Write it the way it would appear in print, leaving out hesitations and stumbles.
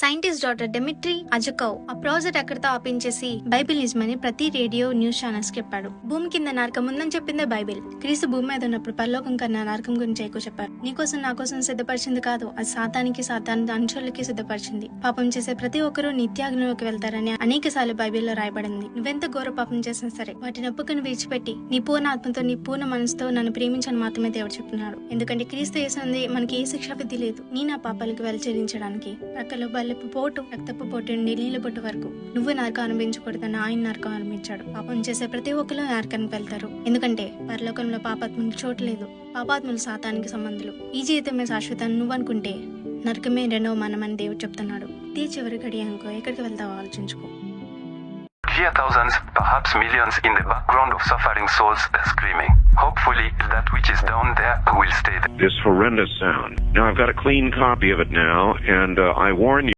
Scientist doctor డెమిట్రీ అజకోవ్ ఆ project అక్కడితో ఆపించేసి Bible నిజమని ప్రతి రేడియో న్యూస్ ఛానల్స్ చెప్పాడు. భూమి కింద నరకం ఉందని చెప్పిందే బైబిల్. క్రీస్తు భూమి మీద ఉన్నప్పుడు పరలోకం కన్నా నరకం గురించి ఎక్కువ చెప్పారు. నీకోసం నా కోసం సిద్ధపరిచింది కాదు, అది సాతాని అంచులకి సిద్ధపరిచింది. పాపం చేసే ప్రతి ఒక్కరూ నిత్యాగ్నిలోకి వెళ్తారని అనేక సార్లు బైబిల్లో రాయబడింది. నువ్వెంత ఘోర పాపం చేసినా సరే వాటిని ఒప్పుకొని విడిచిపెట్టి నీ పూర్ణ ఆత్మతో నీ పూర్ణ మనసుతో నన్ను ప్రేమించని మాత్రమే దేవుడు చెప్తున్నాడు. ఎందుకంటే క్రీస్తు యేసునందు మనకి ఏ శిక్షా విధి లేదు. నీ నా పాపాలకు వెల చెల్లించడానికి ప్రక్కలో బల్లెపు పోటు రక్తపు పోటు నుండి నీళ్ళ పొట్టు వరకు నువ్వు నరకం అనుభవించకూడదని ఆయన నరకం అనుభవించాడు. పాపం చేసే ప్రతి ఒక్కరు నరకానికి వెళ్తారు. ఎందుకంటే పరలోకంలో పాపాత్ములకు చోటు లేదు. పాపాత్ములు సాతానికి సంబంధులు. ఈ జీవితమే శాశ్వతం నువ్వు అనుకుంటే నరకమే రెండవ మనమని దేవుడు చెప్తున్నాడు. ఇదే చివరి గడి అనుకో, ఎక్కడికి వెళ్తావో ఆలోచించుకో. Hear thousands, perhaps millions in the background of suffering souls screaming. Hopefully that which is down there will stay there. This horrendous sound. Now I've got a clean copy of it now, and I warn you.